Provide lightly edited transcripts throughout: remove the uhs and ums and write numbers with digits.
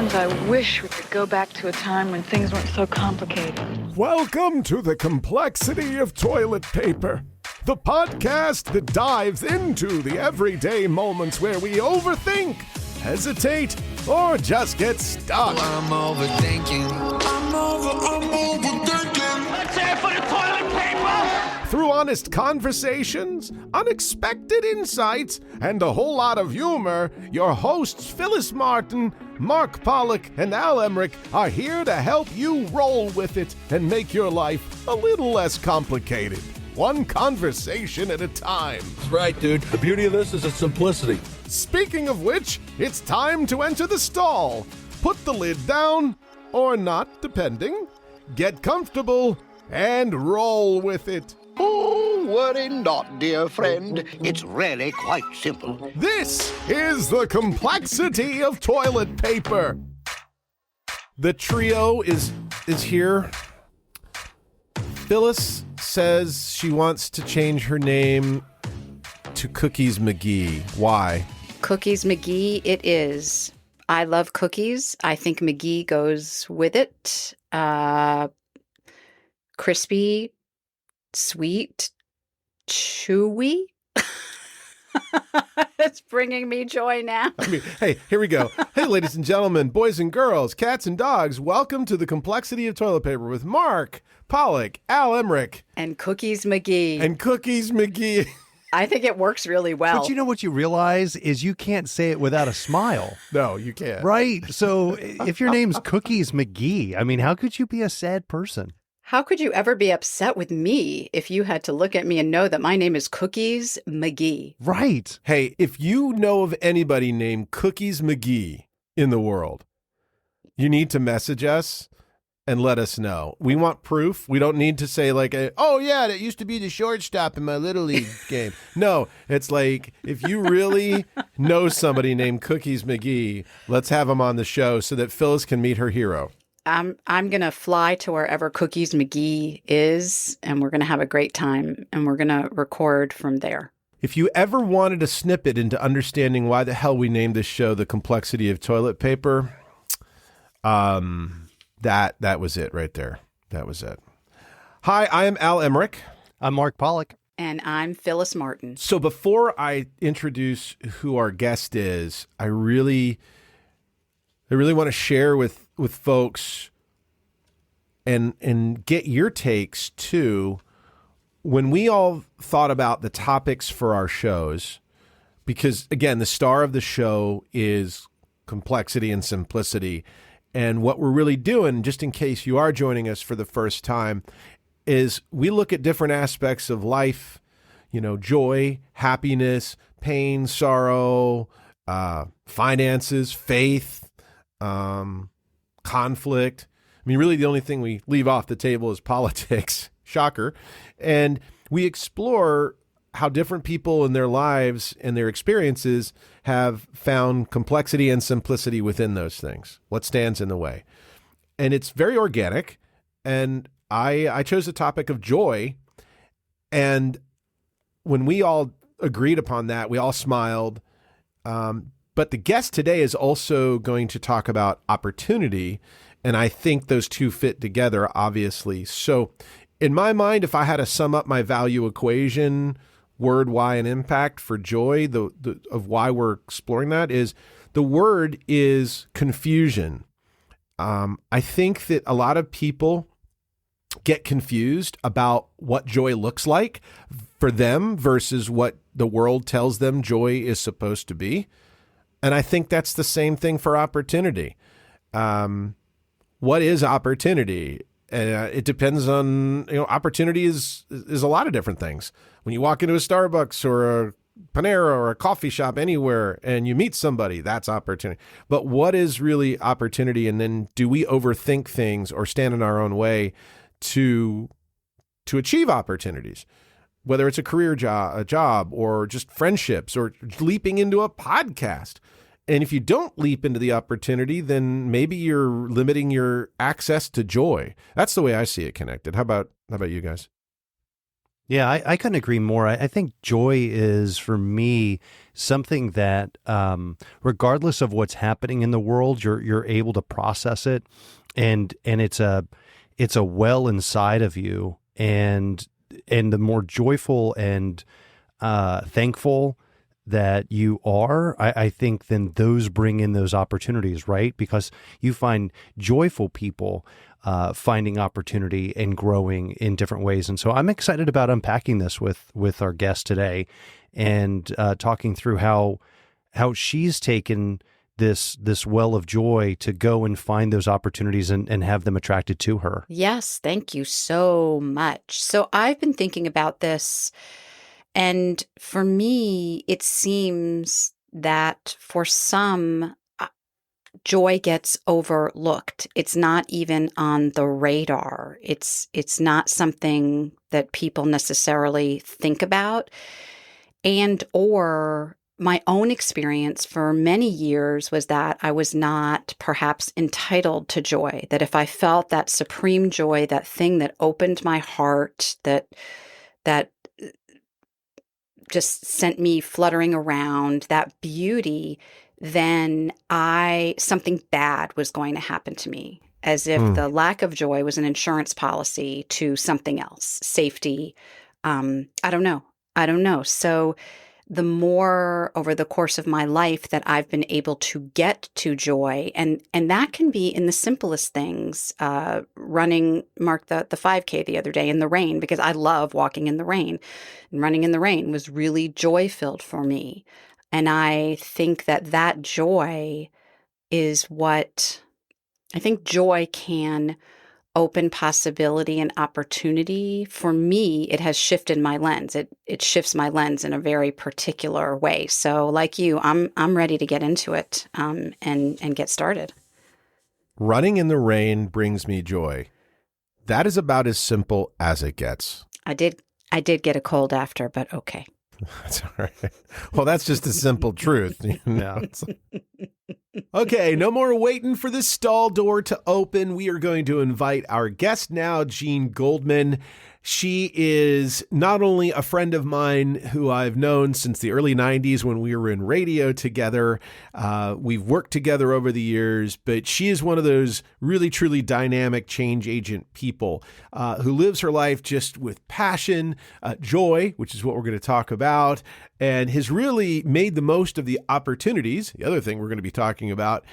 Sometimes I wish we could go back to a time when things weren't so complicated. Welcome to the complexity of toilet paper, the podcast that dives into the everyday moments where we overthink, hesitate, or just get stuck. I'm overthinking. I'm overthinking. Let's hear it for the toilet paper! Through honest conversations, unexpected insights, and a whole lot of humor, your hosts Phyllis Martin, Mark Pollock, and Al Emmerich are here to help you roll with it and make your life a little less complicated. One conversation at a time. That's right, dude. The beauty of this is its simplicity. Speaking of which, it's time to enter the stall. Put the lid down, or not, depending. Get comfortable, and roll with it. Oh, worry not, dear friend. It's really quite simple. This is the complexity of toilet paper. The trio is here. Phyllis says she wants to change her name to Cookies McGee. Why? Cookies McGee it is. I love cookies. I think McGee goes with it. Crispy, sweet, chewy. It's bringing me joy now. I mean, hey, here we go. Hey, ladies and gentlemen, boys and girls, cats and dogs, welcome to the complexity of toilet paper with Mark Pollock, Al Emmerich, And Cookies McGee. and Cookies McGee. I think it works really well. But you know what you realize is you can't say it without a smile. No, you can't. Right? So if your name's Cookies McGee, I mean, how could you be a sad person? How could you ever be upset with me if you had to look at me and know that my name is Cookies McGee? Right. Hey, if you know of anybody named Cookies McGee in the world, you need to message us and let us know. We want proof. We don't need to say like, oh yeah, that used to be the shortstop in my Little League game. No, it's like, if you really know somebody named Cookies McGee, let's have them on the show so that Phyllis can meet her hero. I'm going to fly to wherever Cookies McGee is, and we're going to have a great time, and we're going to record from there. If you ever wanted a snippet into understanding why the hell we named this show The Complexity of Toilet Paper, that was it right there. That was it. Hi, I am Al Emmerich. I'm Mark Pollock. And I'm Phyllis Martin. So before I introduce who our guest is, I really want to share with folks and get your takes too. When we all thought about the topics for our shows, because again, the star of the show is complexity and simplicity. And what we're really doing, just in case you are joining us for the first time, is we look at different aspects of life, joy, happiness, pain, sorrow, finances, faith, conflict. I mean, really the only thing we leave off the table is politics. Shocker. And we explore how different people in their lives and their experiences have found complexity and simplicity within those things. What stands in the way? And it's very organic. And I chose the topic of joy. And when we all agreed upon that, we all smiled. But the guest today is also going to talk about opportunity. And I think those two fit together, obviously. So in my mind, if I had to sum up my value equation, word, why, and impact for joy, of why we're exploring that is the word is confusion. I think that a lot of people get confused about what joy looks like for them versus what the world tells them joy is supposed to be. And I think that's the same thing for opportunity. What is opportunity? It depends on, opportunity is a lot of different things. When you walk into a Starbucks or a Panera or a coffee shop anywhere and you meet somebody, that's opportunity. But what is really opportunity? And then do we overthink things or stand in our own way to achieve opportunities? Whether it's a career job or just friendships or leaping into a podcast. And if you don't leap into the opportunity, then maybe you're limiting your access to joy. That's the way I see it connected. How about you guys? Yeah, I couldn't agree more. I think joy is, for me, something that, regardless of what's happening in the world, you're able to process it, and it's a well inside of you, and the more joyful and thankful that you are, I think then those bring in those opportunities, right? Because you find joyful people finding opportunity and growing in different ways. And so I'm excited about unpacking this with our guest today and talking through how she's taken this well of joy to go and find those opportunities and have them attracted to her. Yes, thank you so much. So I've been thinking about this, and for me, it seems that for some, joy gets overlooked. It's not even on the radar. It's not something that people necessarily think about. And or my own experience for many years was that I was not perhaps entitled to joy, that if I felt that supreme joy, that thing that opened my heart, that just sent me fluttering around, that beauty, then something bad was going to happen to me, as if the lack of joy was an insurance policy to something else, safety. I don't know. So the more over the course of my life that I've been able to get to joy, and that can be in the simplest things, running, Mark, the 5K the other day in the rain, because I love walking in the rain, and running in the rain was really joy-filled for me. And I think that joy is what, I think joy can open possibility and opportunity. For me, it has shifted my lens. It shifts my lens in a very particular way. So like you, I'm ready to get into it and get started. Running in the rain brings me joy. That is about as simple as it gets. I did get a cold after, but okay. That's all right. Well, that's just a simple truth. You know? Okay, no more waiting for the stall door to open. We are going to invite our guest now, Jean Goldman. She is not only a friend of mine who I've known since the early 90s when we were in radio together. We've worked together over the years, but she is one of those really, truly dynamic change agent people who lives her life just with passion, joy, which is what we're going to talk about, and has really made the most of the opportunities, the other thing we're going to be talking about.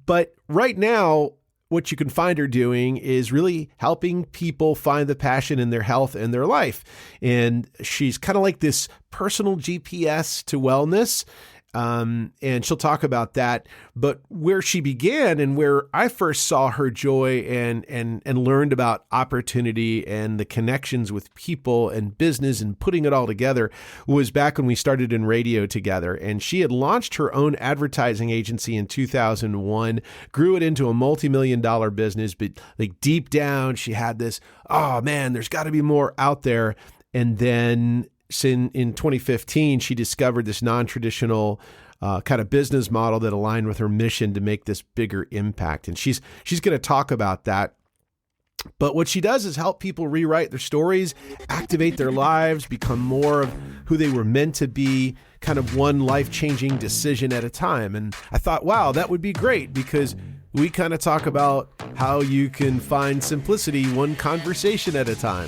But right now, what you can find her doing is really helping people find the passion in their health and their life. And she's kind of like this personal GPS to wellness. And she'll talk about that. But where she began and where I first saw her joy and learned about opportunity and the connections with people and business and putting it all together was back when we started in radio together. And she had launched her own advertising agency in 2001, grew it into a multi-million-dollar business. But like deep down, she had this, oh man, there's got to be more out there. And then in 2015, she discovered this non-traditional kind of business model that aligned with her mission to make this bigger impact. And she's going to talk about that. But what she does is help people rewrite their stories, activate their lives, become more of who they were meant to be, kind of one life-changing decision at a time. And I thought, wow, that would be great, because we kind of talk about how you can find simplicity one conversation at a time.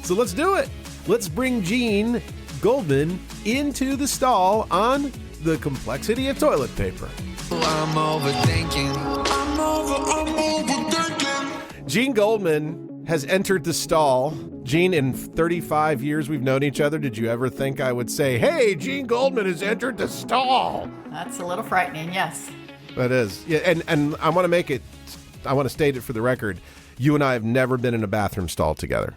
So let's do it. Let's bring Jean Goldman into the stall on the complexity of toilet paper. I'm overthinking. I'm overthinking. Jean Goldman has entered the stall. Jean, in 35 years we've known each other, did you ever think I would say, hey, Jean Goldman has entered the stall? That's a little frightening, yes. That is. Yeah, and I want to state it for the record. You and I have never been in a bathroom stall together.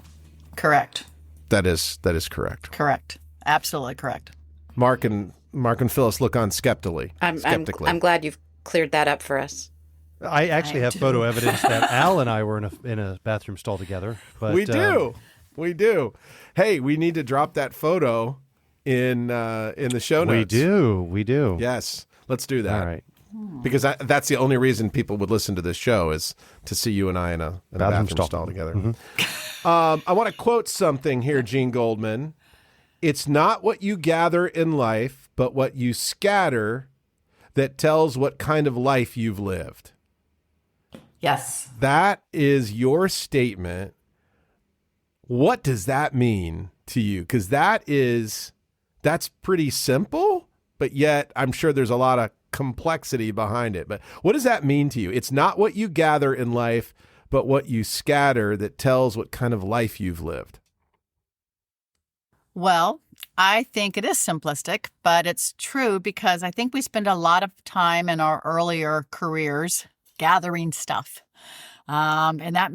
Correct. That is correct. Correct. Absolutely correct. Mark and Phyllis look on skeptically. I'm glad you've cleared that up for us. I actually have photo evidence that Al and I were in a bathroom stall together. But we do. Hey, we need to drop that photo in the show notes. We do. Yes, let's do that. All right. Because that's the only reason people would listen to this show is to see you and I in a bathroom stall together. I want to quote something here, Jean Goldman. It's not what you gather in life, but what you scatter that tells what kind of life you've lived. Yes. That is your statement. What does that mean to you? Because that's pretty simple, but yet I'm sure there's a lot of complexity behind it. But what does that mean to you? It's not what you gather in life, but what you scatter that tells what kind of life you've lived. Well, I think it is simplistic, but it's true because I think we spend a lot of time in our earlier careers gathering stuff. And that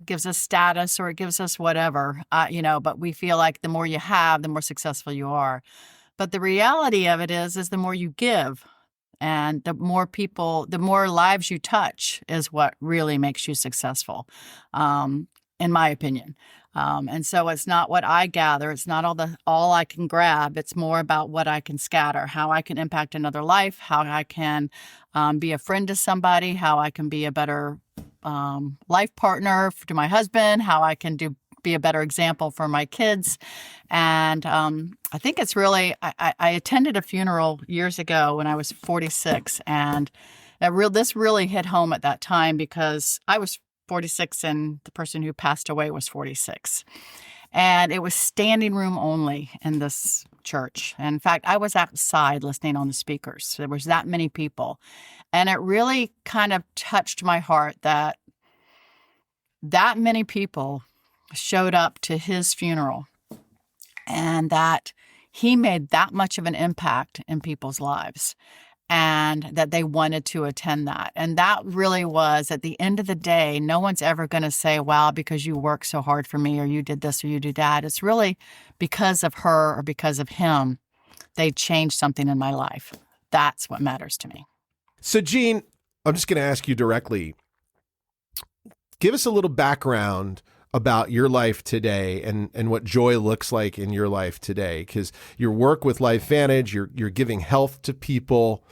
gives us status, or it gives us whatever, but we feel like the more you have, the more successful you are. But the reality of it is the more you give, and the more people, the more lives you touch is what really makes you successful, in my opinion. And so it's not what I gather. It's not all I can grab. It's more about what I can scatter, how I can impact another life, how I can be a friend to somebody, how I can be a better life partner to my husband, how I can be a better example for my kids. And I think it's really, I attended a funeral years ago when I was 46, and this really hit home at that time because I was 46 and the person who passed away was 46. And it was standing room only in this church. And in fact, I was outside listening on the speakers. There was that many people. And it really kind of touched my heart that many people showed up to his funeral and that he made that much of an impact in people's lives, and that they wanted to attend that. And that really was, at the end of the day, no one's ever going to say, wow, because you worked so hard for me, or you did this, or you did that. It's really because of her or because of him, they changed something in my life. That's what matters to me. So, Jean, I'm just going to ask you directly. Give us a little background about your life today and what joy looks like in your life today, because your work with LifeVantage, you're giving health to people,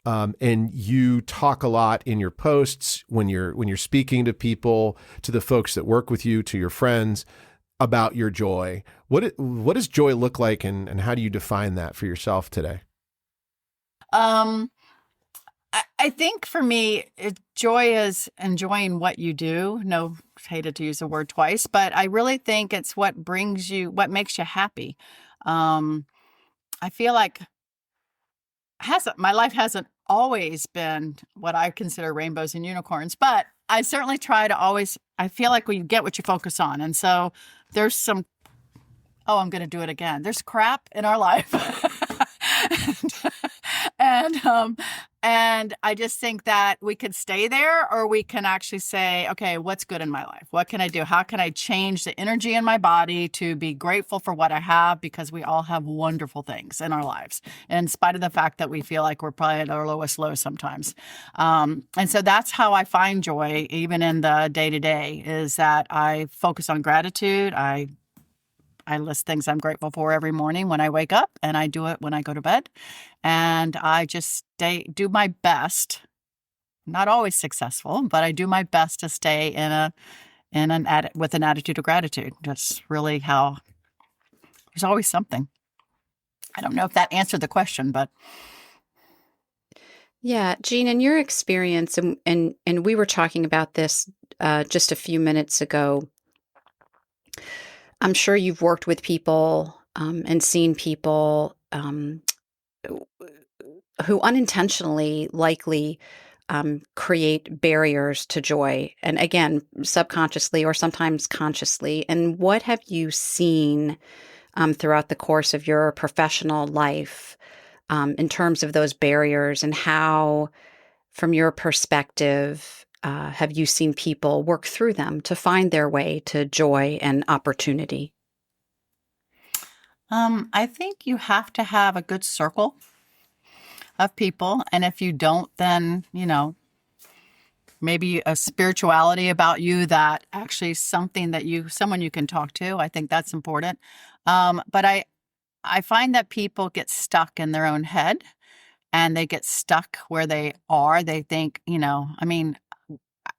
and you talk a lot in your posts when you're speaking to people, to the folks that work with you, to your friends, about your joy. What does joy look like, and how do you define that for yourself today? I think for me, joy is enjoying what you do. No, hated to use the word twice, but I really think it's what makes you happy. I feel like my life hasn't always been what I consider rainbows and unicorns, but I certainly try to always, I feel like you get what you focus on. And so there's I'm going to do it again. There's crap in our life. And I just think that we could stay there, or we can actually say, okay, what's good in my life? What can I do? How can I change the energy in my body to be grateful for what I have? Because we all have wonderful things in our lives, in spite of the fact that we feel like we're probably at our lowest low sometimes. And so that's how I find joy, even in the day-to-day, is that I focus on gratitude. I list things I'm grateful for every morning when I wake up, and I do it when I go to bed. And I just do my best, not always successful, but I do my best to stay with an attitude of gratitude. That's really how there's always something. I don't know if that answered the question, but. Yeah, Jean, in your experience, and we were talking about this just a few minutes ago, I'm sure you've worked with people and seen people who unintentionally likely create barriers to joy. And again, subconsciously or sometimes consciously. And what have you seen throughout the course of your professional life in terms of those barriers, and how, from your perspective, have you seen people work through them to find their way to joy and opportunity? I think you have to have a good circle of people. And if you don't, then, maybe a spirituality about you that actually something that someone you can talk to. I think that's important. But I find that people get stuck in their own head, and they get stuck where they are. They think, I mean,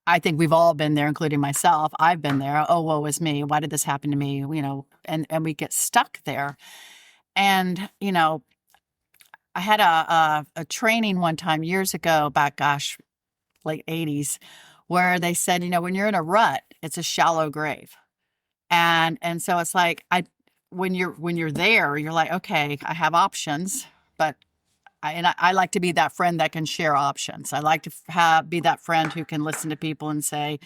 I think we've all been there, including myself. I've been there. Oh, woe is me. Why did this happen to me? And we get stuck there. And, I had a training one time years ago, back, gosh, late 80s, where they said, when you're in a rut, it's a shallow grave. And so it's like, when you're there, you're like, okay, I have options, but I like to be that friend that can share options. I like to be that friend who can listen to people and say,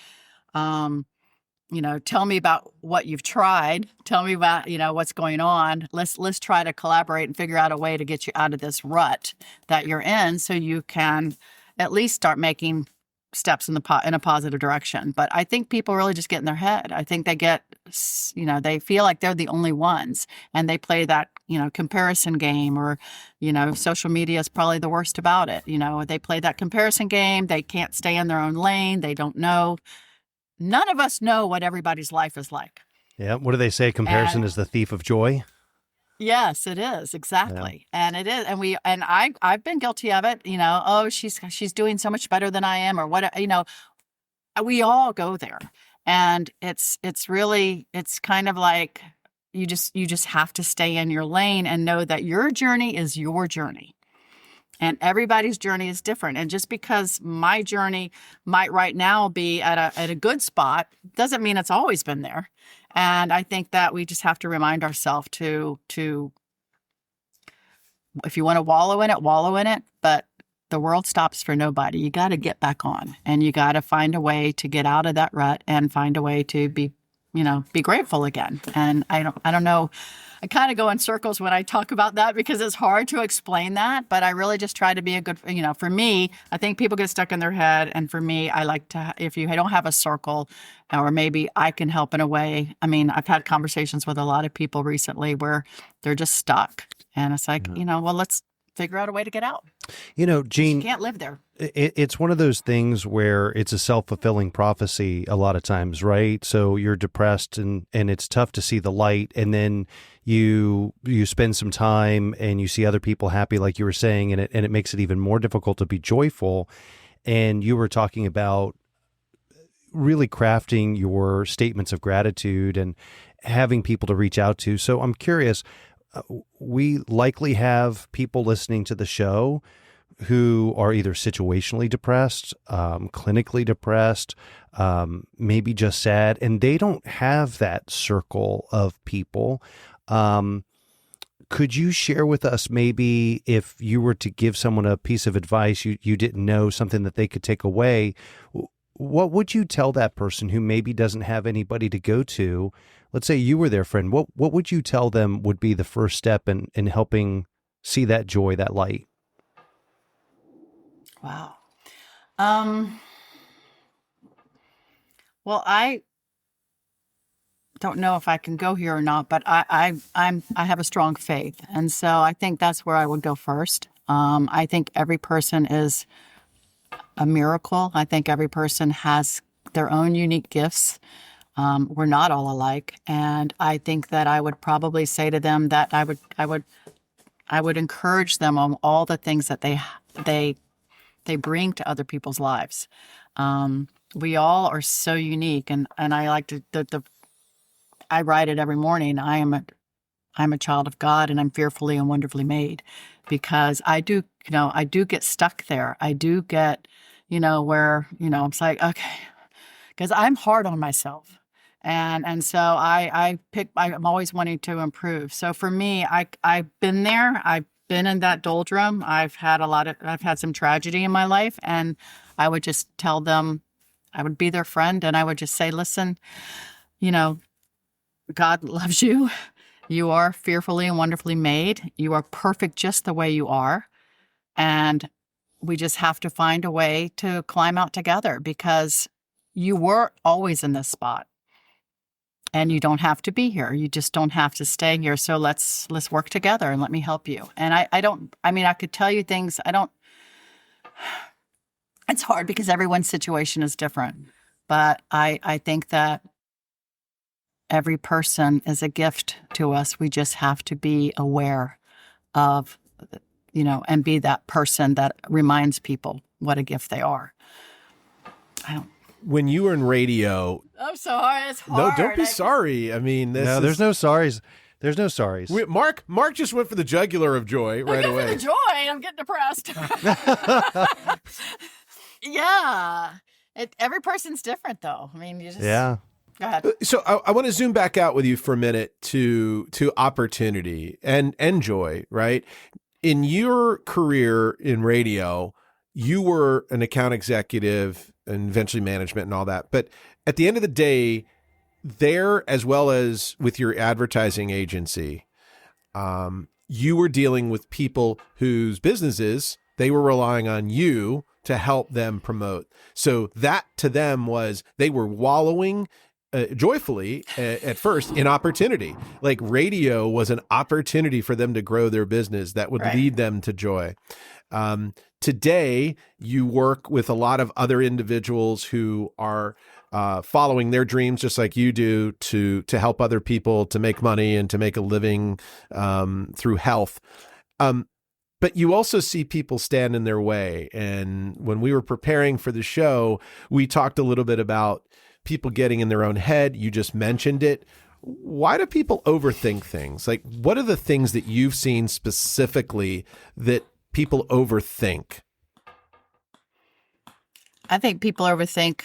tell me about what you've tried. Tell me about, what's going on. Let's try to collaborate and figure out a way to get you out of this rut that you're in, so you can at least start making steps in a positive direction. But I think people really just get in their head. I think they get, they feel like they're the only ones, and they play that, comparison game, or, social media is probably the worst about it. They play that comparison game. They can't stay in their own lane. They don't know. None of us know what everybody's life is like. Yeah. What do they say? Comparison is the thief of joy. Yes, it is. Exactly. Yeah. And it is. And I've been guilty of it. Oh, she's doing so much better than I am, or what, we all go there. And it's kind of like, you just have to stay in your lane and know that your journey is your journey. And everybody's journey is different. And just because my journey might right now be at a good spot doesn't mean it's always been there. And I think that we just have to remind ourselves to if you want to wallow in it. But the world stops for nobody. You got to get back on, and you got to find a way to get out of that rut and find a way to be grateful again. And I don't know. I kind of go in circles when I talk about that, because it's hard to explain that, but I really just try to be a good, for me, I think people get stuck in their head. And for me, I like to, if you don't have a circle, or maybe I can help in a way. I mean, I've had conversations with a lot of people recently where they're just stuck, and it's like, well, let's figure out a way to get out. Jean, you can't live there. It's one of those things where it's a self-fulfilling prophecy a lot of times, right? So you're depressed and it's tough to see the light. And then you spend some time and you see other people happy, like you were saying, and it makes it even more difficult to be joyful. And you were talking about really crafting your statements of gratitude and having people to reach out to. So I'm curious, we likely have people listening to the show who are either situationally depressed, clinically depressed, maybe just sad, and they don't have that circle of people. Could you share with us, maybe if you were to give someone a piece of advice you didn't know, something that they could take away, what would you tell that person who maybe doesn't have anybody to go to? Let's say you were their friend. What would you tell them would be the first step in helping see that joy, that light? Wow. Well, I don't know if I can go here or not, but I have a strong faith. And so I think that's where I would go first. I think every person is a miracle. I think every person has their own unique gifts. We're not all alike. And I think that I would probably say to them that I would encourage them on all the things that they bring to other people's lives. We all are so unique, and I like to I write it every morning. I'm a child of God, and I'm fearfully and wonderfully made, because I do get stuck there. I do get, where, it's like, okay, because I'm hard on myself. And so I'm always wanting to improve. So for me, I've been there. I've been in that doldrum. I've had some tragedy in my life, and I would just tell them, I would be their friend, and I would just say, listen, God loves you. You are fearfully and wonderfully made. You are perfect just the way you are. And we just have to find a way to climb out together, because you were always in this spot. And you don't have to be here. You just don't have to stay here. So let's work together, and let me help you. And I could tell you things. It's hard because everyone's situation is different. But I think that every person is a gift to us. We just have to be aware of and be that person that reminds people what a gift they are. When you were in radio, I'm sorry. It's hard. no, don't be sorry. I mean, there's no sorries. There's no sorries. Mark just went for the jugular of joy right away. For the joy. I'm getting depressed. Yeah. Every person's different, though. I mean, you just... Yeah. Go ahead. So I want to zoom back out with you for a minute to opportunity and joy, right? In your career in radio, you were an account executive and eventually management and all that. But at the end of the day, there, as well as with your advertising agency, you were dealing with people whose businesses, they were relying on you to help them promote. So that to them was, they were wallowing joyfully at first in opportunity. Like radio was an opportunity for them to grow their business that would lead them to joy. Today, you work with a lot of other individuals who are following their dreams just like you do to help other people, to make money and to make a living through health. But you also see people stand in their way. And when we were preparing for the show, we talked a little bit about people getting in their own head. You just mentioned it. Why do people overthink things? Like, what are the things that you've seen specifically that people overthink? I think people overthink,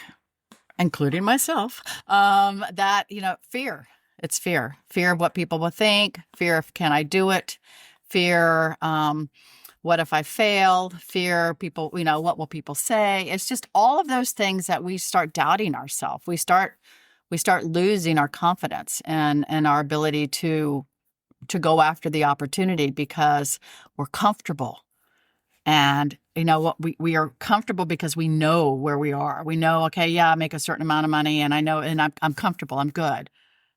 including myself, that, fear. It's fear. Fear of what people will think. Fear of, can I do it? Fear, what if I fail? Fear, people, what will people say? It's just all of those things that we start doubting ourselves. We start losing our confidence and our ability to go after the opportunity because we're comfortable. And what we are comfortable because we know where we are. We know, okay, yeah, I make a certain amount of money and I know, and I'm comfortable, I'm good.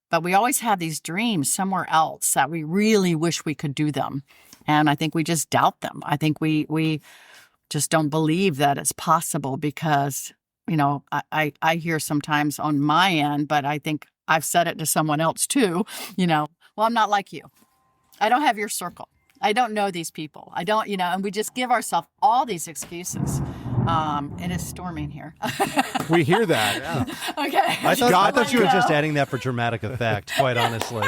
But we always have these dreams somewhere else that we really wish we could do them. And I think we just doubt them. I think we just don't believe that it's possible because, I hear sometimes on my end, but I think I've said it to someone else too, well, I'm not like you. I don't have your circle. I don't know these people. I don't, and we just give ourselves all these excuses. It is storming here. We hear that. Yeah. Okay. I thought you were just adding that for dramatic effect, quite honestly.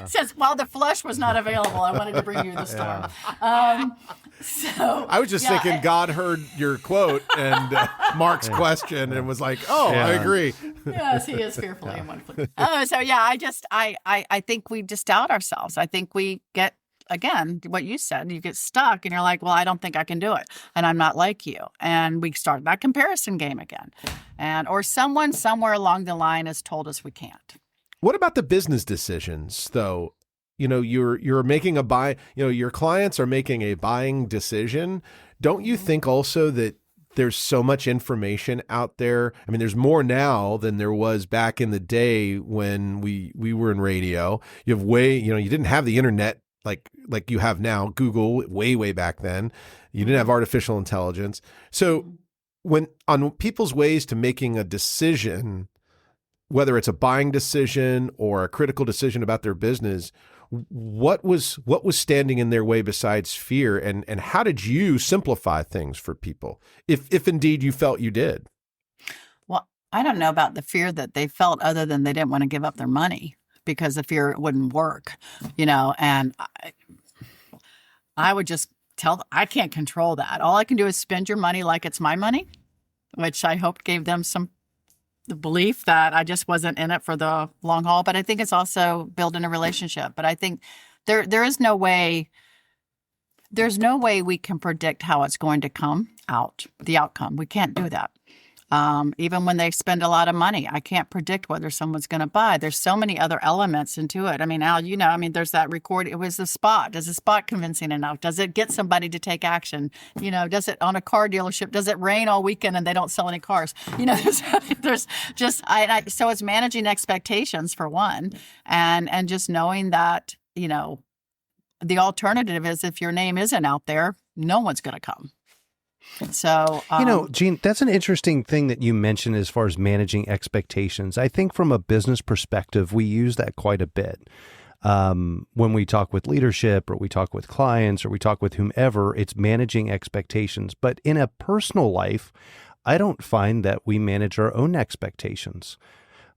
Since while the flesh was not available, I wanted to bring you the storm. So I was just thinking God heard your quote and Mark's question and was like, I agree. Yes, he is fearfully and wonderfully. I think we just doubt ourselves. I think we get, again, what you said, you get stuck and you're like, well, I don't think I can do it. And I'm not like you. And we start that comparison game again. Or someone somewhere along the line has told us we can't. What about the business decisions though? You're making a buy, your clients are making a buying decision. Don't you think also that there's so much information out there? I mean, there's more now than there was back in the day when we were in radio. You have you didn't have the internet like you have now, Google way back then. You didn't have artificial intelligence. So when on people's ways to making a decision, whether it's a buying decision or a critical decision about their business, what was standing in their way besides fear, and how did you simplify things for people, if indeed you felt you did? Well, I don't know about the fear that they felt other than they didn't want to give up their money because the fear it wouldn't work, and I would just tell them, I can't control that. All I can do is spend your money like it's my money, which I hope gave them the belief that I just wasn't in it for the long haul. But I think it's also building a relationship. But I think there's no way we can predict how it's going to come out, the outcome. We can't do that. Even when they spend a lot of money, I can't predict whether someone's going to buy. There's so many other elements into it. I mean, Al, there's that record. It was the spot. Is the spot convincing enough? Does it get somebody to take action? Does it on a car dealership? Does it rain all weekend and they don't sell any cars? There's just, so it's managing expectations for one, and just knowing that, the alternative is if your name isn't out there, no one's going to come. So, Jean, that's an interesting thing that you mentioned as far as managing expectations. I think from a business perspective, we use that quite a bit. when we talk with leadership or we talk with clients or we talk with whomever, it's managing expectations. But in a personal life, I don't find that we manage our own expectations.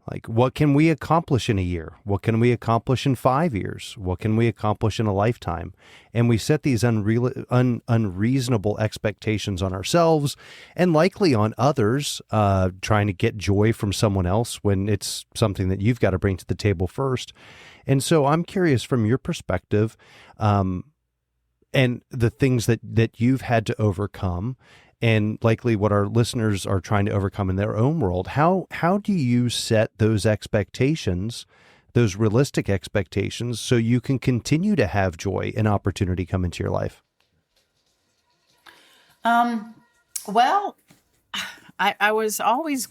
Like, what can we accomplish in a year? What can we accomplish in 5 years? What can we accomplish in a lifetime? And we set these unreasonable expectations on ourselves and likely on others, trying to get joy from someone else when it's something that you've got to bring to the table first. And so I'm curious from your perspective, and the things that you've had to overcome, and likely what our listeners are trying to overcome in their own world. How do you set those expectations, those realistic expectations, so you can continue to have joy and opportunity come into your life? Well, I was always,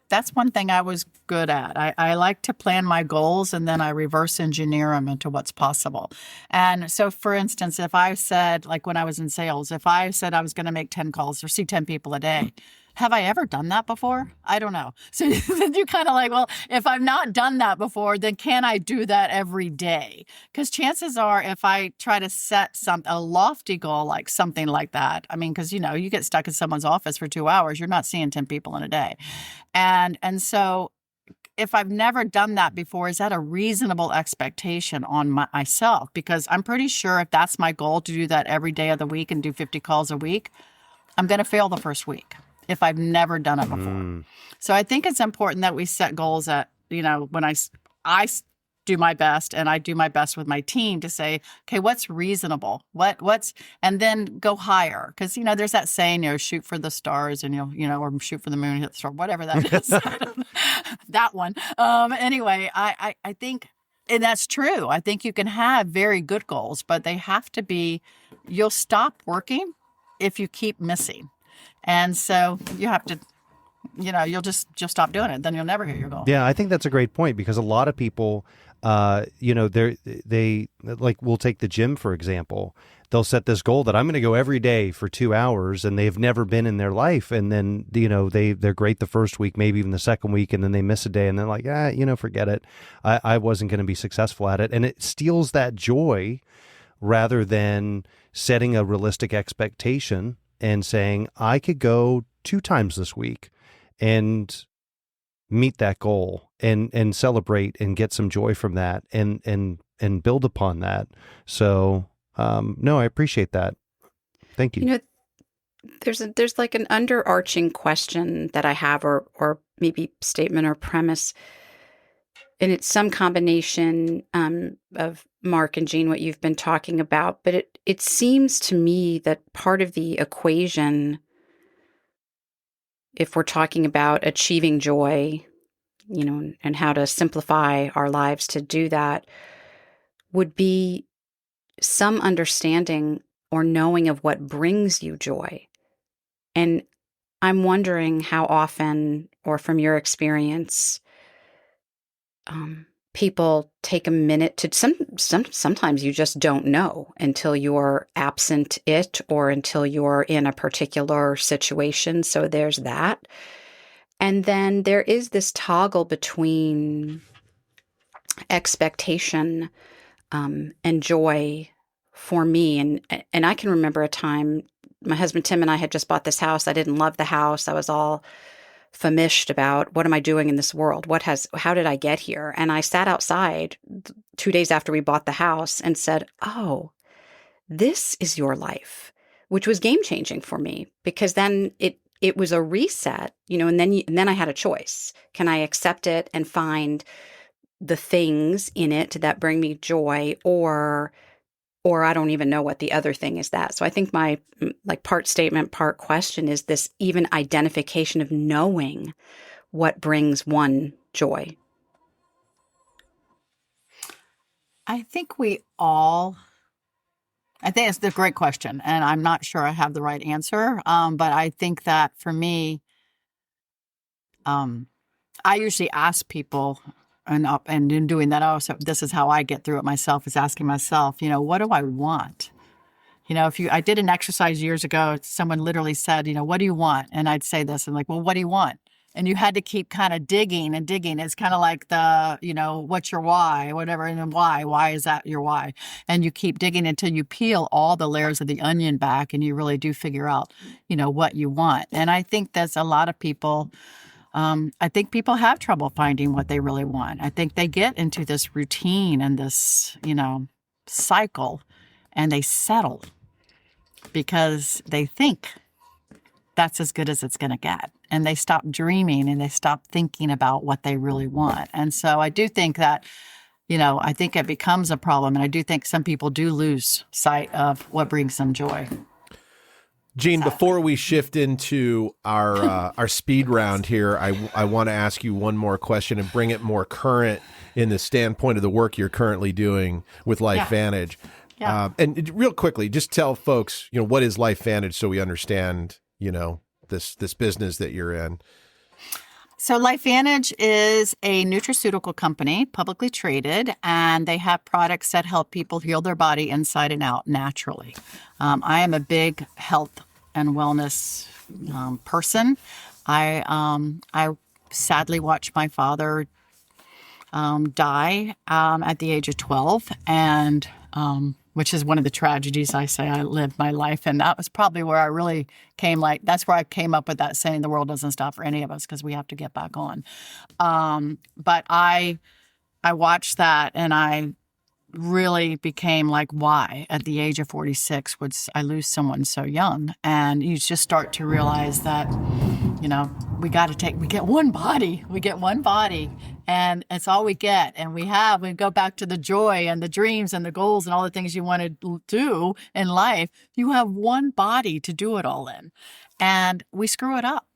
that's one thing I was good at. I like to plan my goals and then I reverse engineer them into what's possible. And so, for instance, if I said, like when I was in sales, if I said I was going to make 10 calls or see 10 people a day, have I ever done that before? I don't know. So then you kind of like, well, if I've not done that before, then can I do that every day? Because chances are, if I try to set a lofty goal, like something like that, I mean, because, you get stuck in someone's office for 2 hours, you're not seeing 10 people in a day. And so if I've never done that before, is that a reasonable expectation on myself? Because I'm pretty sure if that's my goal, to do that every day of the week and do 50 calls a week, I'm going to fail the first week if I've never done it before. So I think it's important that we set goals that, when I do my best, and I do my best with my team to say, okay, what's reasonable? And then go higher. Because, there's that saying, shoot for the stars and or shoot for the moon, hit the star, whatever that is. That one. Anyway, I think, and that's true. I think you can have very good goals, but they have to be, you'll stop working if you keep missing. And so you have to, you'll stop doing it. Then you'll never hit your goal. Yeah, I think that's a great point, because a lot of people, they like, we'll take the gym, for example. They'll set this goal that I'm going to go every day for 2 hours, and they've never been in their life. And then, they're great the first week, maybe even the second week, and then they miss a day and they're like, forget it. I wasn't going to be successful at it. And it steals that joy rather than setting a realistic expectation and saying, I could go 2 times this week and meet that goal and celebrate and get some joy from that and build upon that. So, no, I appreciate that. Thank you. There's like an underarching question that I have, or maybe statement or premise. And it's some combination of Mark and Jean, what you've been talking about. But it seems to me that part of the equation, if we're talking about achieving joy, and how to simplify our lives to do that, would be some understanding or knowing of what brings you joy. And I'm wondering how often, or from your experience, people take a minute to sometimes you just don't know until you're absent it, or until you're in a particular situation. So there's that. And then there is this toggle between expectation and joy for me. And I can remember a time, my husband Tim and I had just bought this house. I didn't love the house. I was all famished about, what am I doing in this world? How did I get here? And I sat outside 2 days after we bought the house and said, oh, this is your life, which was game changing for me, because then it was a reset, and then I had a choice. Can I accept it and find the things in it that bring me joy, or I don't even know what the other thing is that. So I think my part statement, part question is this even identification of knowing what brings one joy. I think it's a great question, and I'm not sure I have the right answer. But I think that for me, I usually ask people, and in doing that, also, this is how I get through it myself, is asking myself, what do I want? I did an exercise years ago, someone literally said, what do you want? And I'd say this, and like, well, what do you want? and you had to keep kind of digging and digging. It's kind of like the, what's your why, whatever, and then why is that your why? And you keep digging until you peel all the layers of the onion back, and you really do figure out, what you want. And I think that's a lot of people. I think people have trouble finding what they really want. I think they get into this routine and this, cycle, and they settle because they think that's as good as it's going to get. And they stop dreaming and they stop thinking about what they really want. And so I do think that, I think it becomes a problem. And I do think some people do lose sight of what brings them joy. Jean, before we shift into our speed round here, I want to ask you one more question and bring it more current in the standpoint of the work you're currently doing with LifeVantage. Yeah. And real quickly, just tell folks, what is LifeVantage so we understand, this business that you're in. So LifeVantage is a nutraceutical company, publicly traded, and they have products that help people heal their body inside and out naturally. I am a big health and wellness person. I sadly watched my father die at the age of 12, and which is one of the tragedies I say I lived my life. And that was probably where I really that's where I came up with that saying, the world doesn't stop for any of us because we have to get back on. But I watched that, and I really became like, why at the age of 46 would I lose someone so young? And you just start to realize that, we get one body, and it's all we get. And we go back to the joy and the dreams and the goals and all the things you want to do in life. You have one body to do it all in, and we screw it up.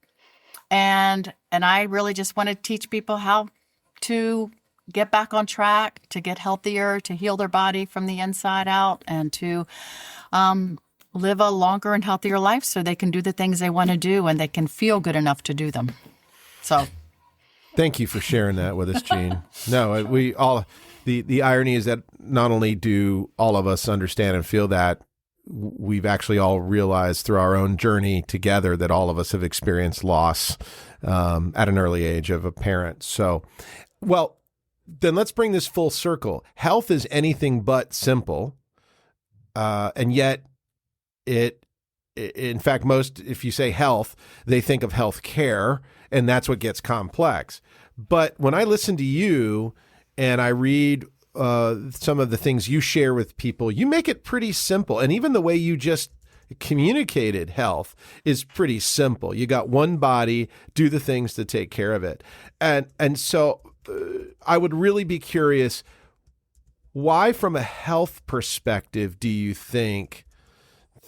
And I really just want to teach people how to get back on track, to get healthier, to heal their body from the inside out, and to live a longer and healthier life so they can do the things they want to do and they can feel good enough to do them. So thank you for sharing that with us, Jean. No, we all, the irony is that not only do all of us understand and feel that, we've actually all realized through our own journey together that all of us have experienced loss at an early age of a parent. So, well, then let's bring this full circle. Health is anything but simple. And yet in fact, if you say health, they think of health care, and that's what gets complex. But when I listen to you and I read some of the things you share with people, you make it pretty simple. And even the way you just communicated health is pretty simple. You got one body, do the things to take care of it. And so I would really be curious, why from a health perspective do you think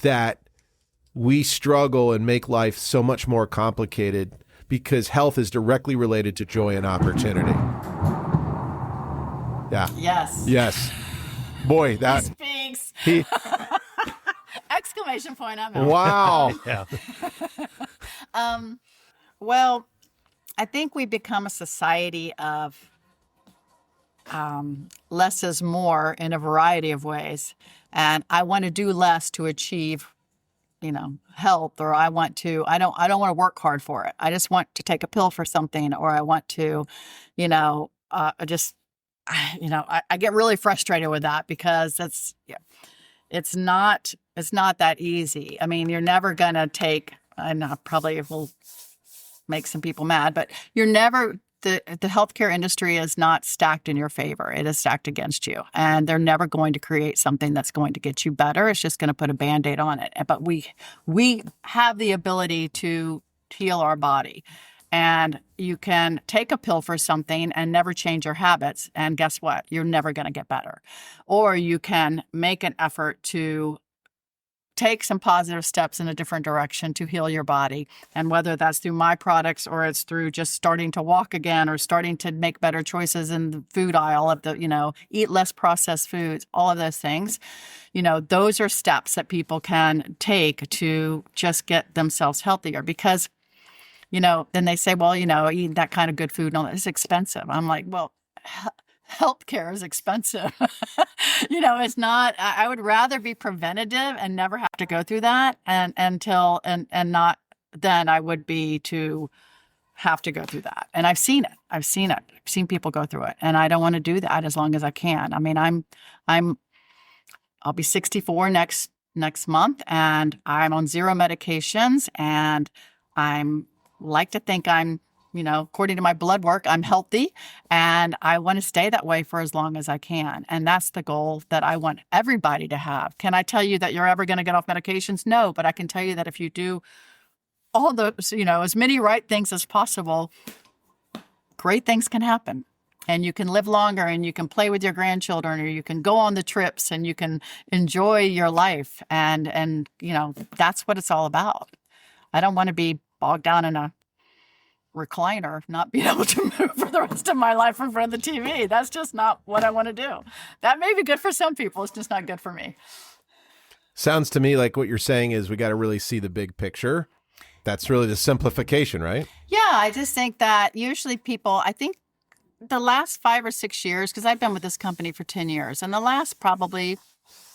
that we struggle and make life so much more complicated? Because health is directly related to joy and opportunity. Yeah. Yes. Boy, that speaks. He, Exclamation point. I'm out. wow. Yeah. Well, I think we become a society of less is more in a variety of ways. And I want to do less to achieve, health, or I don't want to work hard for it. I just want to take a pill for something, or I want to, I get really frustrated with that because it's not that easy. I mean, you're never going to take, and I probably will make some people mad, but you're never, the healthcare industry is not stacked in your favor. It is stacked against you. And they're never going to create something that's going to get you better. It's just going to put a Band-Aid on it. But we have the ability to heal our body. And you can take a pill for something and never change your habits. And guess what? You're never going to get better. Or you can make an effort to take some positive steps in a different direction to heal your body. And whether that's through my products or it's through just starting to walk again or starting to make better choices in the food aisle of eat less processed foods, all of those things, those are steps that people can take to just get themselves healthier. Because, then they say, well, eating that kind of good food and all that is expensive. I'm like, well, healthcare is expensive. It's not, I would rather be preventative and never have to go through that and not then I would be to have to go through that. And I've seen it. I've seen people go through it. And I don't want to do that as long as I can. I mean, I'll be 64 next month, and I'm on 0 medications, and I'm like to think I'm, according to my blood work, I'm healthy, and I want to stay that way for as long as I can. And that's the goal that I want everybody to have. Can I tell you that you're ever going to get off medications? No, but I can tell you that if you do all those, as many right things as possible, great things can happen. And you can live longer, and you can play with your grandchildren, or you can go on the trips, and you can enjoy your life. And that's what it's all about. I don't want to be bogged down in a recliner, not being able to move for the rest of my life in front of the TV. That's just not what I want to do. That may be good for some people. It's just not good for me. Sounds to me like what you're saying is we got to really see the big picture. That's really the simplification, right? Yeah, I just think that usually people, I think the last 5 or 6 years, because I've been with this company for 10 years, and the last probably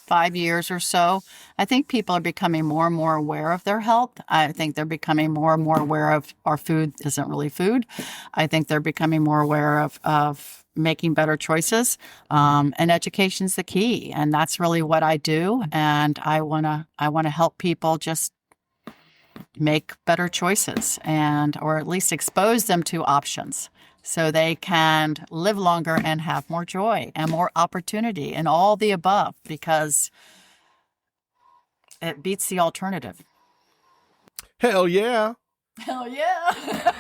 5 years or so, I think people are becoming more and more aware of their health. I think they're becoming more and more aware of our food isn't really food. I think they're becoming more aware of making better choices. And education's the key. And that's really what I do. And I wanna help people just make better choices, or at least expose them to options, so they can live longer and have more joy and more opportunity and all the above, because it beats the alternative. Hell yeah. Hell yeah.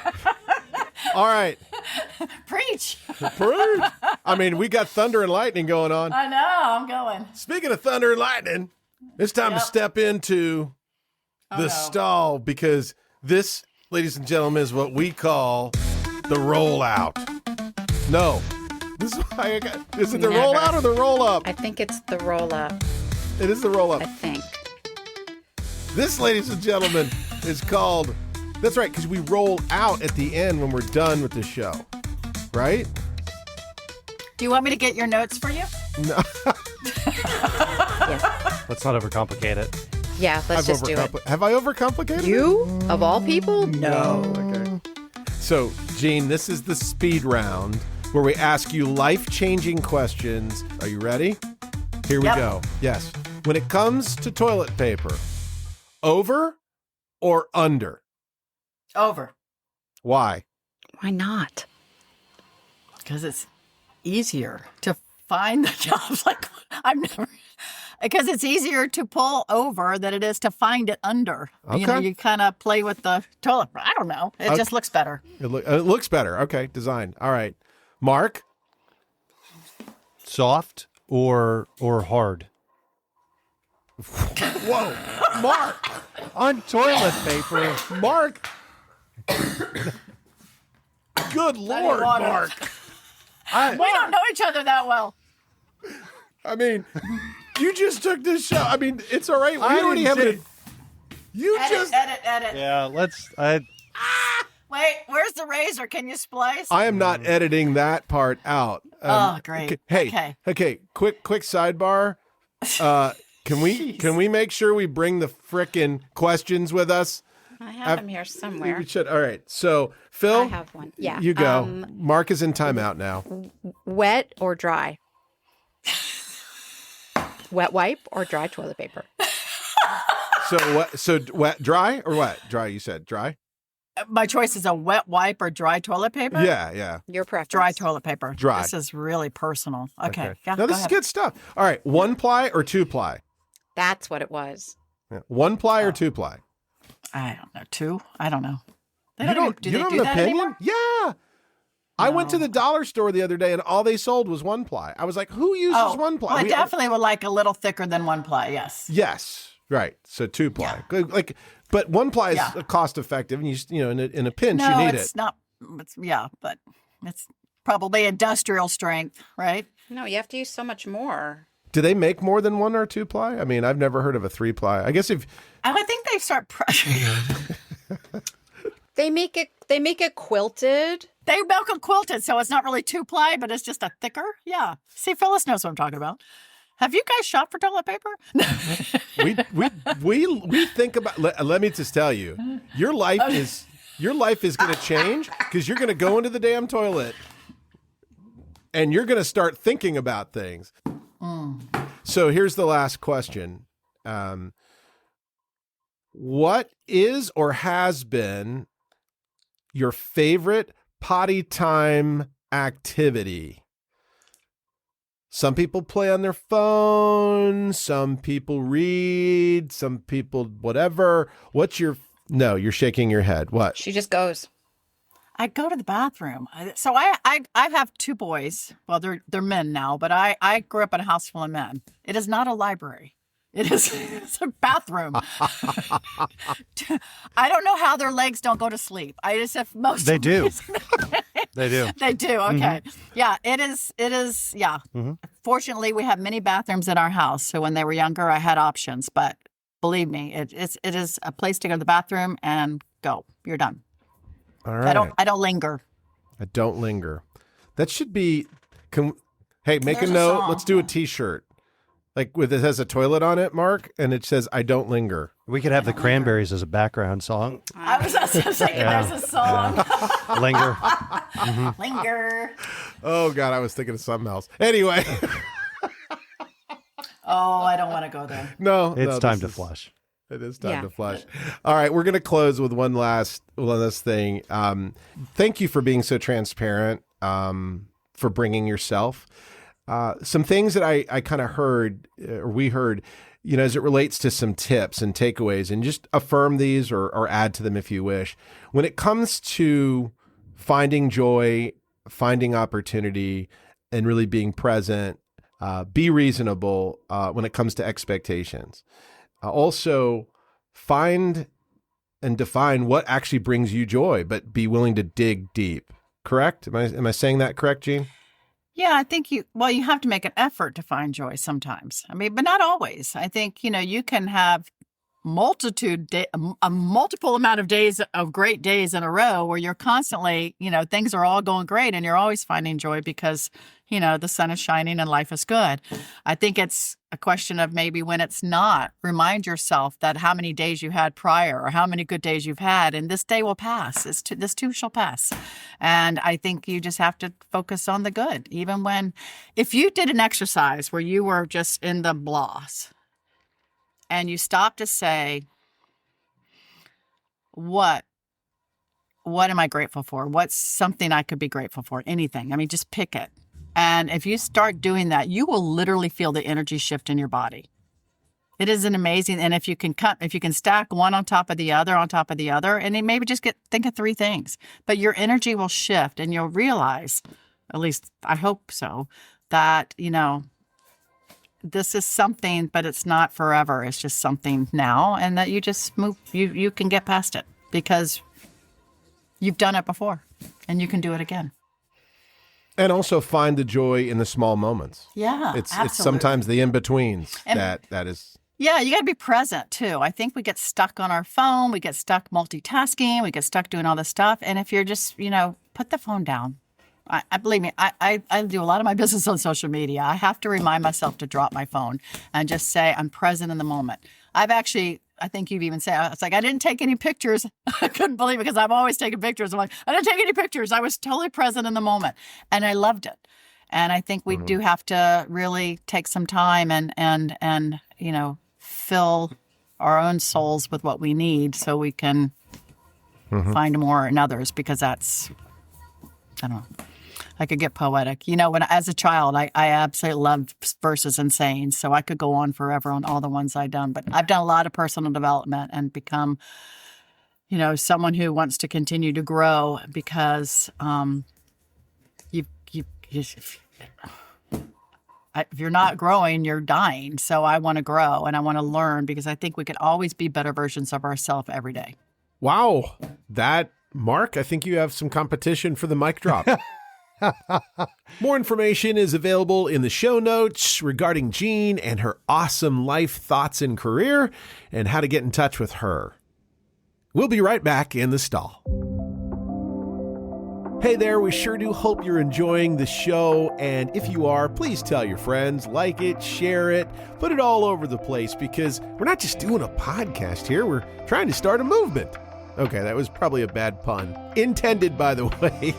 All right. Preach. Preach. I mean, we got thunder and lightning going on. I know. I'm going. Speaking of thunder and lightning, it's time to step into the stall, because this, ladies and gentlemen, is what we call the rollout. No. Is it the rollout or the roll up? I think it's the roll up. It is the roll up. I think. This, ladies and gentlemen, is called, that's right, because we roll out at the end when we're done with the show. Right? Do you want me to get your notes for you? No. Yes. Let's not overcomplicate it. Yeah, let's just do it. Have I overcomplicated You, of all people? No. Okay. So, Jean, this is the speed round where we ask you life-changing questions. Are you ready? Here we go. Yes. When it comes to toilet paper, over or under? Over. Why? Why not? Because it's easier to find the jobs. Because it's easier to pull over than it is to find it under. Okay. You kind of play with the toilet. I don't know. It just looks better. It looks better. Okay, design. All right. Mark? Soft or hard? Whoa. Mark! On toilet paper. Mark! Good Lord, Mark. We don't know each other that well. I mean, you just took this show. I mean, it's all right. We already have it. Edit. Yeah, Wait, where's the razor? Can you splice? I am not editing that part out. Great. Okay. Quick sidebar. Can we make sure we bring the frickin' questions with us? I have them here somewhere. We should. All right. So, Phil, I have one. Yeah. You go. Mark is in timeout now. Wet or dry? Wet wipe or dry toilet paper? So what? So wet, dry or wet? Dry. You said dry. My choice is a wet wipe or dry toilet paper. Yeah. Your preference? Dry toilet paper. Dry. This is really personal. Okay. Yeah, no, this is good stuff. All right. 1 ply or 2 ply? That's what it was. Yeah. 1 ply or 2 ply? I don't know. 2? I don't know. Do they do that opinion? Anymore? Yeah. I went to the dollar store the other day and all they sold was 1 ply. I was like, who uses 1 ply? Well, I definitely would like a little thicker than 1 ply. Yes. Yes. Right. So 2 ply. Yeah. But 1 ply is cost effective, and in a pinch you need it. It's not. But it's probably industrial strength, right? No, you have to use so much more. Do they make more than 1 or 2 ply? I mean, I've never heard of a 3 ply. I guess if I think they start. They make it quilted. They make it quilted, so it's not really 2 ply, but it's just a thicker. Yeah. See, Phyllis knows what I'm talking about. Have you guys shopped for toilet paper? we think about. Let me just tell you, your life is Your life is going to change because you're going to go into the damn toilet and you're going to start thinking about things. So here's the last question. What is or has been your favorite potty time activity? Some people play on their phone, some people read, some people whatever. No, you're shaking your head. What? She just goes. I go to the bathroom. So I have two boys. Well, they're men now, but I grew up in a house full of men. It is not a library. It's a bathroom. I don't know how their legs don't go to sleep. I just have most. They do. They do. They do. Okay. Yeah, it is. Yeah. Fortunately, we have many bathrooms in our house. So when they were younger, I had options. But believe me, it is a place to go to the bathroom and go. You're done. All right. I don't linger. I don't linger. That should be. Hey, make There's a a note. song. Let's do a T-shirt. Like it has a toilet on it, Mark, and it says "I don't linger." We could have the Cranberries as a background song. I was just saying, there's a song. Linger. Linger. Oh God, I was thinking of something else. Anyway, Oh, I don't want to go there. It's time to flush. It is time to flush. All right, we're going to close with one last thing. Thank you for being so transparent, for bringing yourself. Some things that I kind of heard, or we heard, as it relates to some tips and takeaways, and just affirm these or add to them if you wish. When it comes to finding joy, finding opportunity, and really being present, be reasonable when it comes to expectations. Also, find and define what actually brings you joy, but be willing to dig deep. Correct? Am I saying that correct, Jean? Yeah, I think you have to make an effort to find joy sometimes. I mean, but not always. I think, you can have a multiple amount of days of great days in a row where you're constantly, things are all going great and you're always finding joy because, the sun is shining and life is good. I think it's a question of maybe when it's not, remind yourself that how many days you had prior or how many good days you've had, and this day will pass. This too shall pass. And I think you just have to focus on the good, even if you did an exercise where you were just in the blahs and you stop to say, what am I grateful for? What's something I could be grateful for? Anything. I mean, just pick it. And if you start doing that, you will literally feel the energy shift in your body. It is an amazing, and if you can stack one on top of the other, and then maybe just think of three things, but your energy will shift and you'll realize, at least I hope so, that, this is something, but it's not forever. It's just something now, and that you just move, you can get past it because you've done it before and you can do it again. And also find the joy in the small moments. Yeah, it's absolutely. sometimes the in-betweens And- that is. Yeah, you got to be present too. I think we get stuck on our phone. We get stuck multitasking. We get stuck doing all this stuff. And if you're just, put the phone down. I believe me, I do a lot of my business on social media. I have to remind myself to drop my phone and just say I'm present in the moment. I think you've even said, it's like, I didn't take any pictures. I couldn't believe it because I've always taken pictures. I'm like, I didn't take any pictures. I was totally present in the moment. And I loved it. And I think we do have to really take some time and fill our own souls with what we need so we can find more in others, because that's, I don't know. I could get poetic. As a child, I absolutely loved verses and sayings, so I could go on forever on all the ones I've done. But I've done a lot of personal development and become, someone who wants to continue to grow because if you're not growing, you're dying. So I want to grow and I want to learn because I think we could always be better versions of ourselves every day. Wow. Mark, I think you have some competition for the mic drop. More information is available in the show notes regarding Jean and her awesome life, thoughts, and career, and how to get in touch with her. We'll be right back in the stall. Hey there, we sure do hope you're enjoying the show, and if you are, please tell your friends, like it, share it, put it all over the place, because we're not just doing a podcast here, we're trying to start a movement. Okay, that was probably a bad pun. Intended, by the way.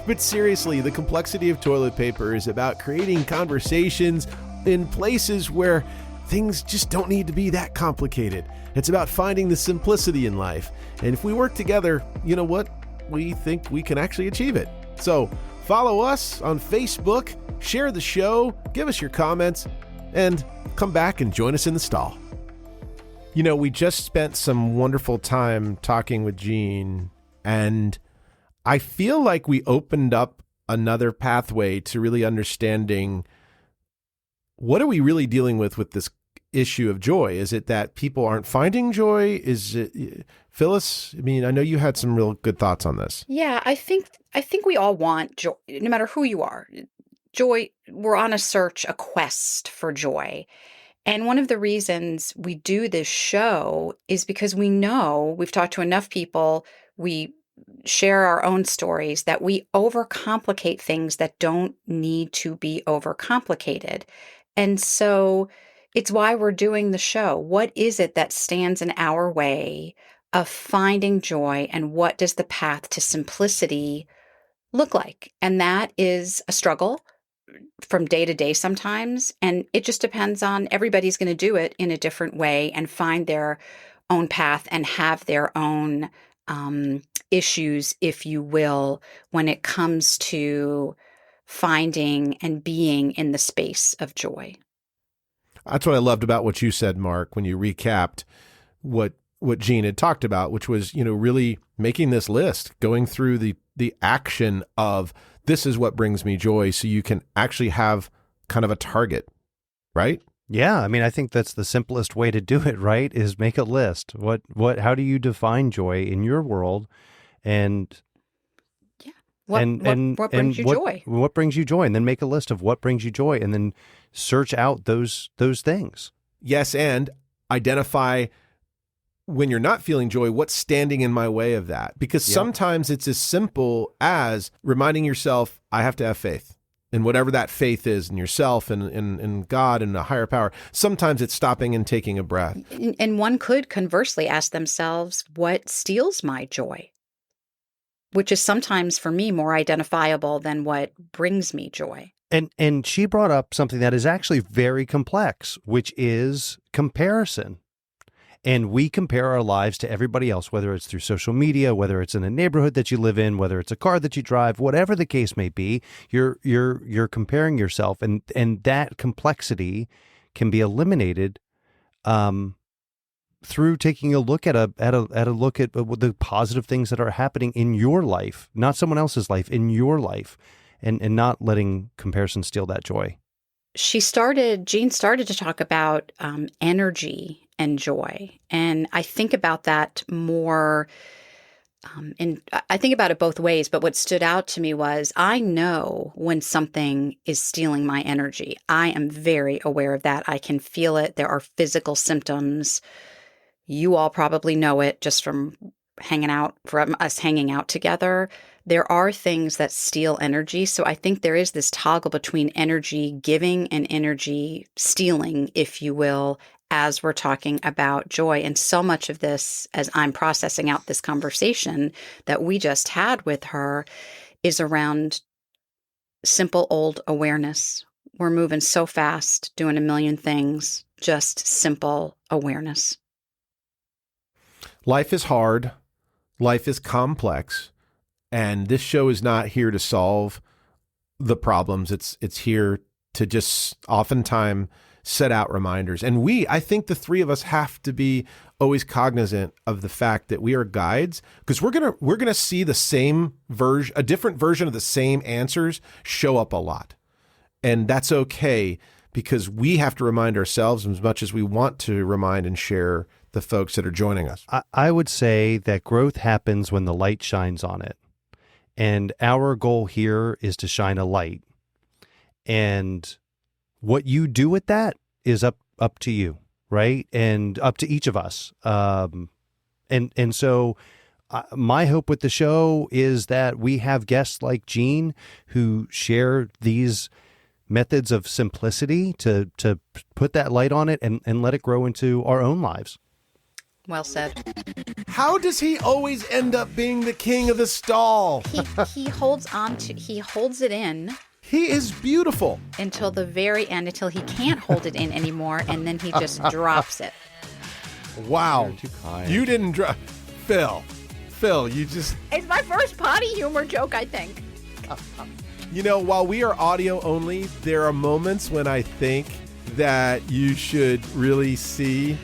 But seriously, the complexity of toilet paper is about creating conversations in places where things just don't need to be that complicated. It's about finding the simplicity in life. And if we work together, you know what? We think we can actually achieve it. So follow us on Facebook, share the show, give us your comments, and come back and join us in the stall. You know, we just spent some wonderful time talking with Jean, and I feel like we opened up another pathway to really understanding what are we really dealing with this issue of joy. Is it that people aren't finding joy? Is it, Phyllis? I mean, I know you had some real good thoughts on this. Yeah, I think we all want joy, no matter who you are. Joy, we're on a search, a quest for joy. And one of the reasons we do this show is because we know we've talked to enough people, we share our own stories, that we overcomplicate things that don't need to be overcomplicated. And so it's why we're doing the show. What is it that stands in our way of finding joy, and what does the path to simplicity look like? And that is a struggle from day to day sometimes. And it just depends on, everybody's going to do it in a different way and find their own path and have their own issues, if you will, when it comes to finding and being in the space of joy. That's what I loved about what you said, Mark, when you recapped what Jean had talked about, which was, you know, really making this list, going through the action of this is what brings me joy, so you can actually have kind of a target, right? Yeah, I mean, I think that's the simplest way to do it, right? Is make a list. How do you define joy in your world? And What brings you joy? What brings you joy? And then make a list of what brings you joy, and then search out those things. Yes, and identify when you're not feeling joy, what's standing in my way of that? Because sometimes it's as simple as reminding yourself, I have to have faith. And whatever that faith is in yourself and in God and a higher power, sometimes it's stopping and taking a breath. And one could conversely ask themselves, what steals my joy? Which is sometimes for me more identifiable than what brings me joy. And she brought up something that is actually very complex, which is comparison. And we compare our lives to everybody else, whether it's through social media, whether it's in a neighborhood that you live in, whether it's a car that you drive, whatever the case may be, you're comparing yourself, and that complexity can be eliminated through taking a look at the positive things that are happening in your life, not someone else's life, in your life, and not letting comparison steal that joy. Jean started to talk about energy and joy. And I think about that more, and I think about it both ways, but what stood out to me was I know when something is stealing my energy. I am very aware of that. I can feel it. There are physical symptoms. You all probably know it just from us hanging out together. There are things that steal energy. So I think there is this toggle between energy giving and energy stealing, if you will, as we're talking about joy. And so much of this, as I'm processing out this conversation that we just had with her, is around simple old awareness. We're moving so fast, doing a million things, just simple awareness. Life is hard. Life is complex. And this show is not here to solve the problems. It's here to just oftentimes set out reminders. And I think the three of us have to be always cognizant of the fact that we are guides, because we're gonna see the same version, a different version of the same answers show up a lot. And that's okay, because we have to remind ourselves as much as we want to remind and share the folks that are joining us. I would say that growth happens when the light shines on it. And our goal here is to shine a light. And what you do with that is up to you, right? And up to each of us. And so my hope with the show is that we have guests like Jean who share these methods of simplicity to put that light on it and let it grow into our own lives. Well said. How does he always end up being the king of the stall? He holds it in He is beautiful. until the very end, until he can't hold it in anymore, and then he just drops it. Wow. You're too kind. You didn't drop. Phil, you just. It's my first potty humor joke, I think. You know, while we are audio only, there are moments when I think that you should really see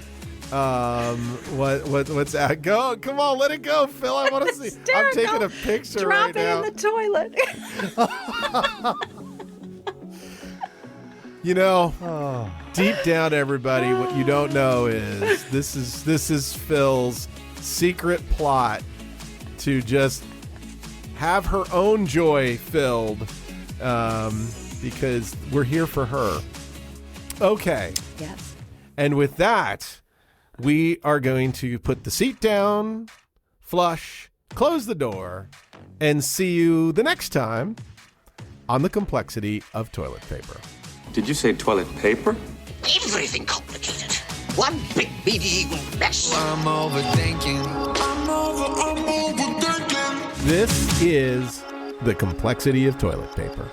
what's that? Go, come on, let it go, Phil. I want to see. I'm taking a picture Drop right now. it in the toilet. You know, deep down, everybody, what you don't know is this is Phil's secret plot to just have her own joy filled, because we're here for her. Okay. Yes. And with that, we are going to put the seat down, flush, close the door, and see you the next time on The Complexity of Toilet Paper. Did you say toilet paper? Everything complicated. One big medieval mess. I'm overthinking. I'm overthinking. This is The Complexity of Toilet Paper.